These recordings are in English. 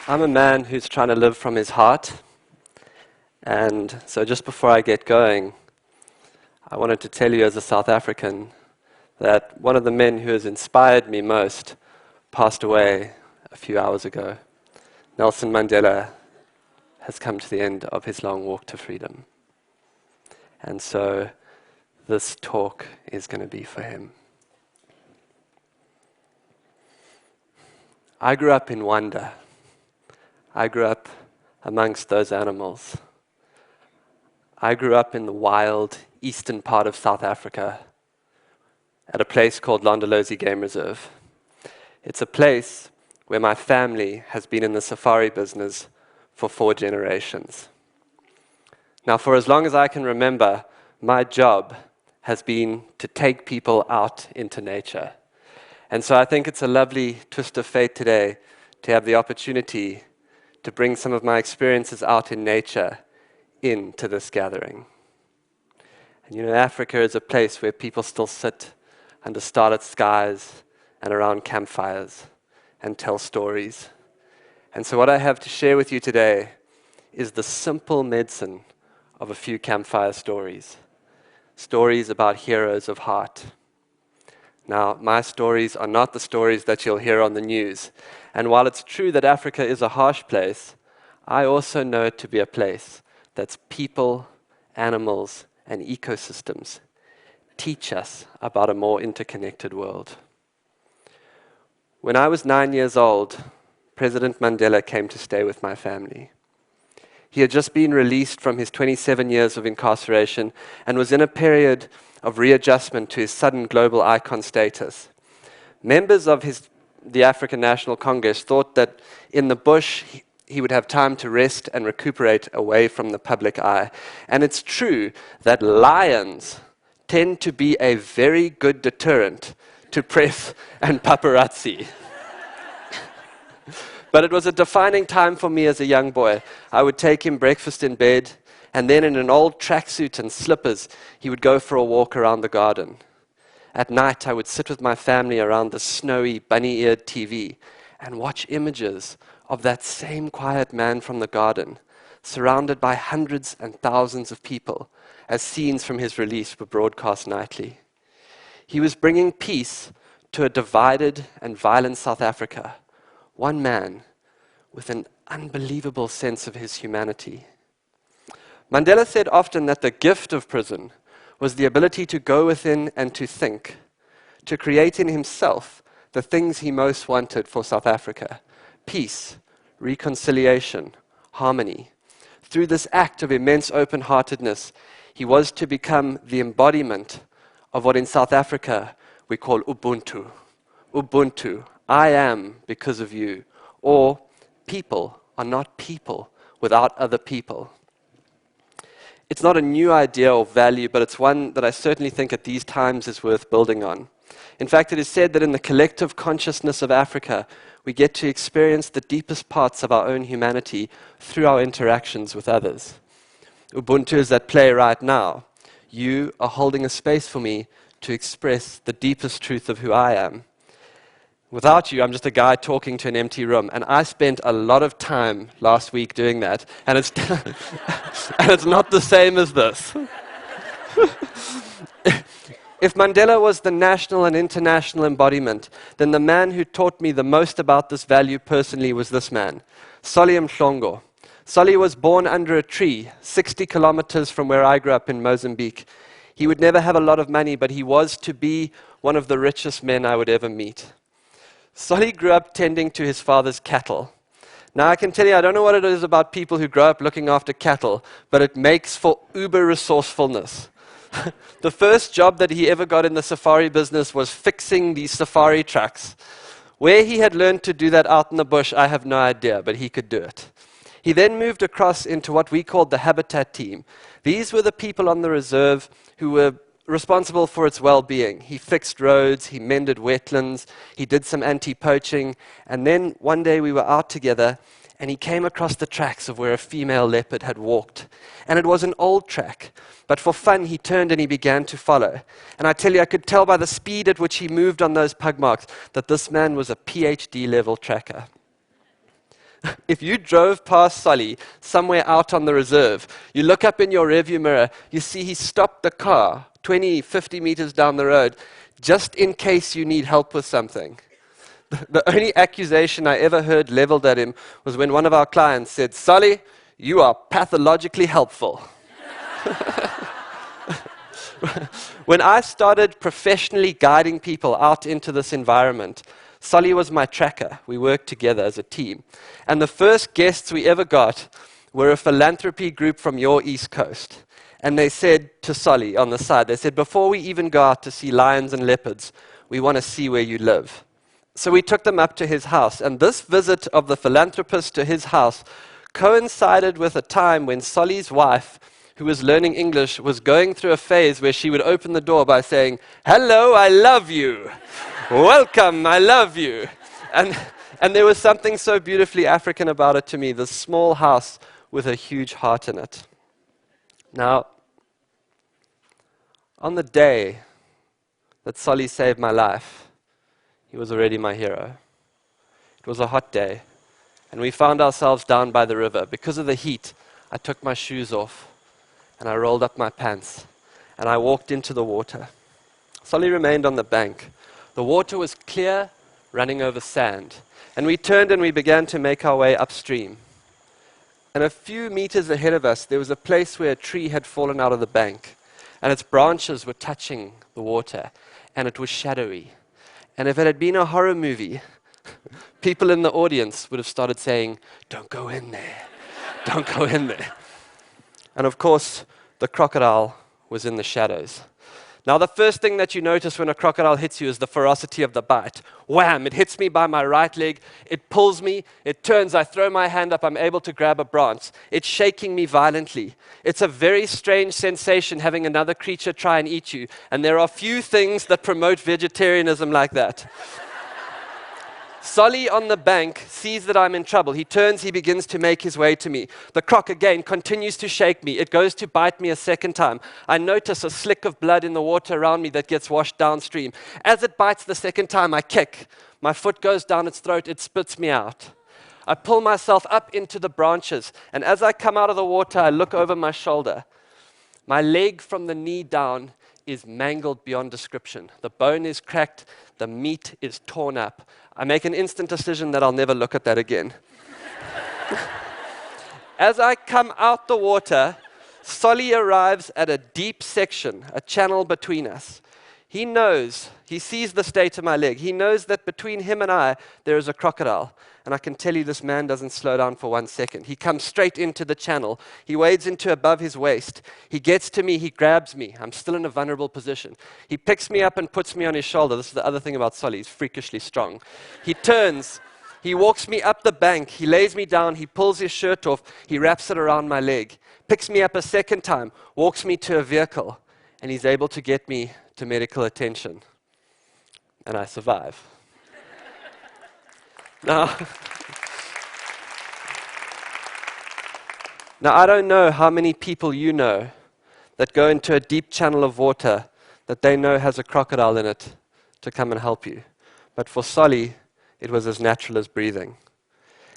I'm a man who's trying to live from his heart, and so just before I get going, I wanted to tell you as a South African that one of the men who has inspired me most passed away a few hours ago. Nelson Mandela has come to the end of his long walk to freedom. And so this talk is going to be for him. I grew up in wonder. I grew up amongst those animals. I grew up in the wild eastern part of South Africa at a place called Londolozi Game Reserve. It's a place where my family has been in the safari business for 4 generations. Now, for as long as I can remember, my job has been to take people out into nature. And so I think it's a lovely twist of fate today to have the opportunity to bring some of my experiences out in nature into this gathering. And you know, Africa is a place where people still sit under starlit skies and around campfires and tell stories. And so what I have to share with you today is the simple medicine of a few campfire stories. Stories about heroes of heart. Now, my stories are not the stories that you'll hear on the news. And while it's true that Africa is a harsh place, I also know it to be a place that's people, animals, and ecosystems teach us about a more interconnected world. When I was 9 years old, President Mandela came to stay with my family. He had just been released from his 27 years of incarceration and was in a period of readjustment to his sudden global icon status. Members of the African National Congress thought that in the bush he would have time to rest and recuperate away from the public eye. And it's true that lions tend to be a very good deterrent to press and paparazzi. But it was a defining time for me as a young boy. I would take him breakfast in bed, and then in an old tracksuit and slippers, he would go for a walk around the garden. At night, I would sit with my family around the snowy, bunny-eared TV and watch images of that same quiet man from the garden, surrounded by hundreds and thousands of people, as scenes from his release were broadcast nightly. He was bringing peace to a divided and violent South Africa, one man with an unbelievable sense of his humanity. Mandela said often that the gift of prison was the ability to go within and to think, to create in himself the things he most wanted for South Africa: peace, reconciliation, harmony. Through this act of immense open-heartedness, he was to become the embodiment of what in South Africa we call Ubuntu. Ubuntu, I am because of you, or people are not people without other people. It's not a new idea or value, but it's one that I certainly think at these times is worth building on. In fact, it is said that in the collective consciousness of Africa, we get to experience the deepest parts of our own humanity through our interactions with others. Ubuntu is at play right now. You are holding a space for me to express the deepest truth of who I am. Without you, I'm just a guy talking to an empty room. And I spent a lot of time last week doing that. And it's, and it's not the same as this. If Mandela was the national and international embodiment, then the man who taught me the most about this value personally was this man, Solly Mhlongo. Solly was born under a tree, 60 kilometers from where I grew up in Mozambique. He would never have a lot of money, but he was to be one of the richest men I would ever meet. Solly grew up tending to his father's cattle. Now I can tell you, I don't know what it is about people who grow up looking after cattle, but it makes for uber resourcefulness. The first job that he ever got in the safari business was fixing these safari trucks. Where he had learned to do that out in the bush, I have no idea, but he could do it. He then moved across into what we called the habitat team. These were the people on the reserve who were responsible for its well-being. He fixed roads, he mended wetlands, he did some anti-poaching, and then one day we were out together and he came across the tracks of where a female leopard had walked. And it was an old track, but for fun he turned and he began to follow. And I tell you, I could tell by the speed at which he moved on those pug marks that this man was a PhD level tracker. If you drove past Solly somewhere out on the reserve, you look up in your rearview mirror, you see he stopped the car 20, 50 meters down the road just in case you need help with something. The only accusation I ever heard leveled at him was when one of our clients said, "Solly, you are pathologically helpful." When I started professionally guiding people out into this environment, Solly was my tracker. We worked together as a team. And the first guests we ever got were a philanthropy group from your East Coast. And they said to Solly on the side, they said, "Before we even go out to see lions and leopards, we want to see where you live." So we took them up to his house. And this visit of the philanthropist to his house coincided with a time when Solly's wife, who was learning English, was going through a phase where she would open the door by saying, "Hello, I love you. Welcome, I love you." And there was something so beautifully African about it to me, this small house with a huge heart in it. Now, on the day that Solly saved my life, he was already my hero. It was a hot day, and we found ourselves down by the river. Because of the heat, I took my shoes off, and I rolled up my pants, and I walked into the water. Solly remained on the bank. The water was clear, running over sand, and we turned and we began to make our way upstream. And a few meters ahead of us, there was a place where a tree had fallen out of the bank, and its branches were touching the water, and it was shadowy. And if it had been a horror movie, people in the audience would have started saying, "Don't go in there, don't go in there." And of course, the crocodile was in the shadows. Now, the first thing that you notice when a crocodile hits you is the ferocity of the bite. Wham! It hits me by my right leg. It pulls me. It turns. I throw my hand up. I'm able to grab a branch. It's shaking me violently. It's a very strange sensation having another creature try and eat you. And there are few things that promote vegetarianism like that. Solly on the bank sees that I'm in trouble. He turns, he begins to make his way to me. The croc again continues to shake me. It goes to bite me a second time. I notice a slick of blood in the water around me that gets washed downstream. As it bites the second time, I kick. My foot goes down its throat. It spits me out. I pull myself up into the branches, and as I come out of the water, I look over my shoulder. My leg from the knee down is mangled beyond description. The bone is cracked. The meat is torn up. I make an instant decision that I'll never look at that again. As I come out the water, Solly arrives at a deep section, a channel between us. He knows, he sees the state of my leg. He knows that between him and I, there is a crocodile. And I can tell you this man doesn't slow down for 1 second. He comes straight into the channel. He wades into above his waist. He gets to me. He grabs me. I'm still in a vulnerable position. He picks me up and puts me on his shoulder. This is the other thing about Solly. He's freakishly strong. He turns. He walks me up the bank. He lays me down. He pulls his shirt off. He wraps it around my leg. Picks me up a second time. Walks me to a vehicle. And he's able to get me to medical attention. And I survive. Now, I don't know how many people you know that go into a deep channel of water that they know has a crocodile in it to come and help you. But for Solly, it was as natural as breathing.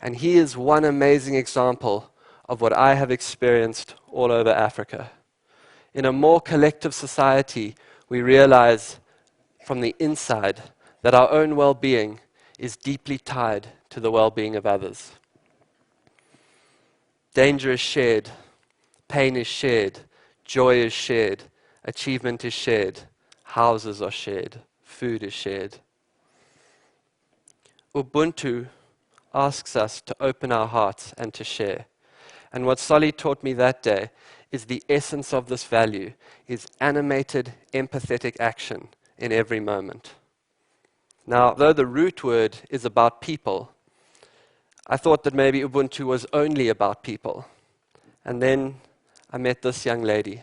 And he is one amazing example of what I have experienced all over Africa. In a more collective society, we realize from the inside that our own well-being is deeply tied to the well-being of others. Danger is shared, pain is shared, joy is shared, achievement is shared, houses are shared, food is shared. Ubuntu asks us to open our hearts and to share. And what Solly taught me that day is the essence of this value is animated, empathetic action in every moment. Now, though the root word is about people, I thought that maybe Ubuntu was only about people. And then I met this young lady.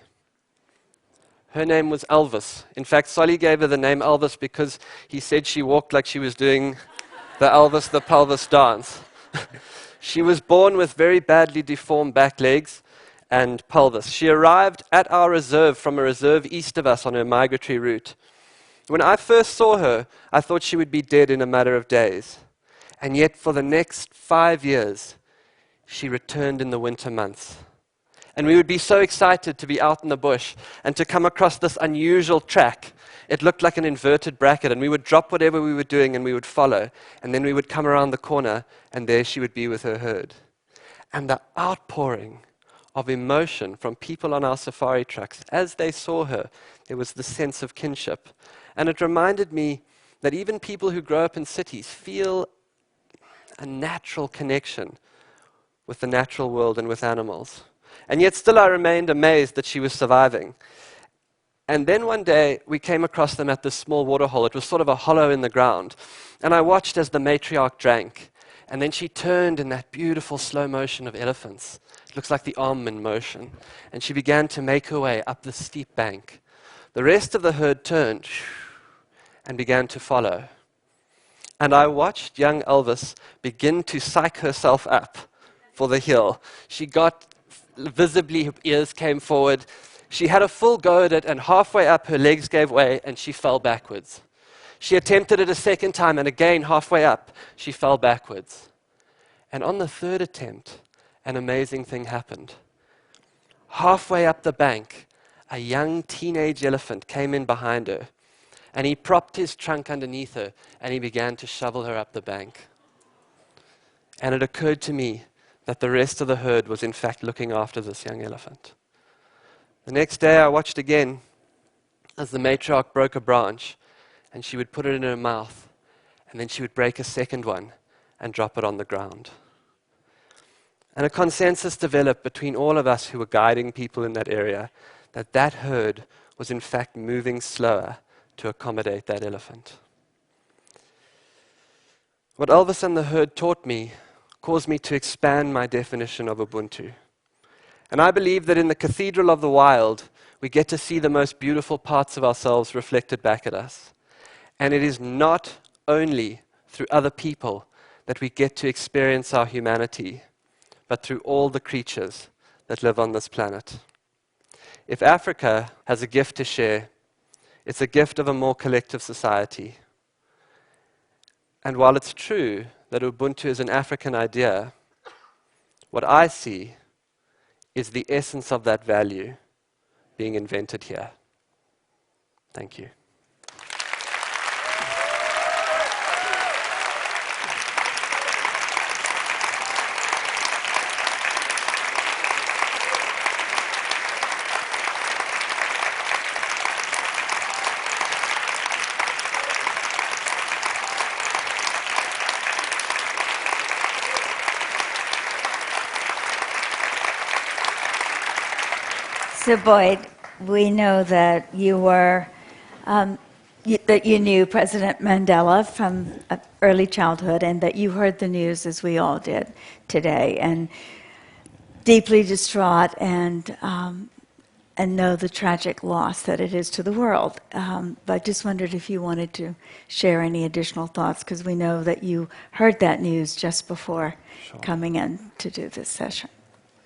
Her name was Elvis. In fact, Solly gave her the name Elvis because he said she walked like she was doing the Elvis the pelvis dance. She was born with very badly deformed back legs and pelvis. She arrived at our reserve from a reserve east of us on her migratory route. When I first saw her, I thought she would be dead in a matter of days. And yet for the next 5 years, she returned in the winter months. And we would be so excited to be out in the bush and to come across this unusual track. It looked like an inverted bracket, and we would drop whatever we were doing and we would follow. And then we would come around the corner, and there she would be with her herd. And the outpouring of emotion from people on our safari trucks, as they saw her, there was this sense of kinship. And it reminded me that even people who grow up in cities feel a natural connection with the natural world and with animals. And yet still I remained amazed that she was surviving. And then one day we came across them at this small waterhole. It was sort of a hollow in the ground. And I watched as the matriarch drank. And then she turned in that beautiful slow motion of elephants. It looks like the arm in motion. And she began to make her way up the steep bank. The rest of the herd turned and began to follow. And I watched young Elvis begin to psych herself up for the hill. She got visibly, her ears came forward. She had a full go at it, and halfway up her legs gave way and she fell backwards. She attempted it a second time, and again halfway up she fell backwards. And on the third attempt, an amazing thing happened. Halfway up the bank, a young teenage elephant came in behind her, and he propped his trunk underneath her and he began to shovel her up the bank. And it occurred to me that the rest of the herd was in fact looking after this young elephant. The next day I watched again as the matriarch broke a branch, and she would put it in her mouth, and then she would break a second one and drop it on the ground. And a consensus developed between all of us who were guiding people in that area that that herd was in fact moving slower to accommodate that elephant. What Elvis and the herd taught me caused me to expand my definition of Ubuntu. And I believe that in the cathedral of the wild, we get to see the most beautiful parts of ourselves reflected back at us. And it is not only through other people that we get to experience our humanity, but through all the creatures that live on this planet. If Africa has a gift to share, it's a gift of a more collective society. And while it's true that Ubuntu is an African idea, what I see is the essence of that value being invented here. Thank you. So Boyd, we know that you were, that you knew President Mandela from early childhood, and that you heard the news, as we all did today, and deeply distraught and know the tragic loss that it is to the world. But I just wondered if you wanted to share any additional thoughts, because we know that you heard that news just before coming in to do this session.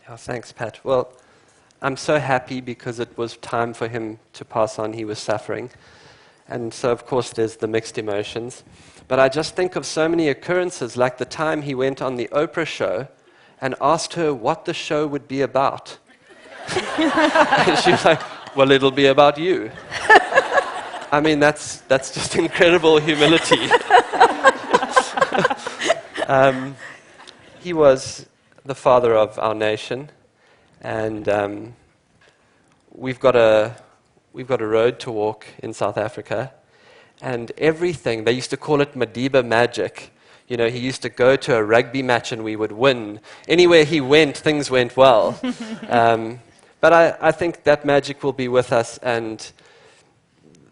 Yeah, thanks, Pat. Well, I'm so happy because it was time for him to pass on. He was suffering. And so, of course, there's the mixed emotions. But I just think of so many occurrences, like the time he went on the Oprah show and asked her what the show would be about. And she was like, well, it'll be about you. I mean, that's just incredible humility. He was the father of our nation. And we've got a road to walk in South Africa, and everything, they used to call it Madiba magic. You know, he used to go to a rugby match and we would win. Anywhere he went, things went well. But I think that magic will be with us, and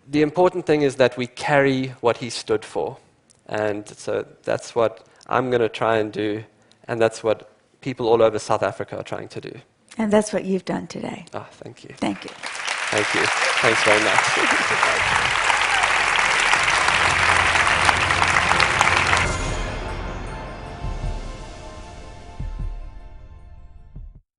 the important thing is that we carry what he stood for. And so that's what I'm going to try and do, and that's what people all over South Africa are trying to do. And that's what you've done today. Ah, thank you. Thank you. Thank you. Thanks very much.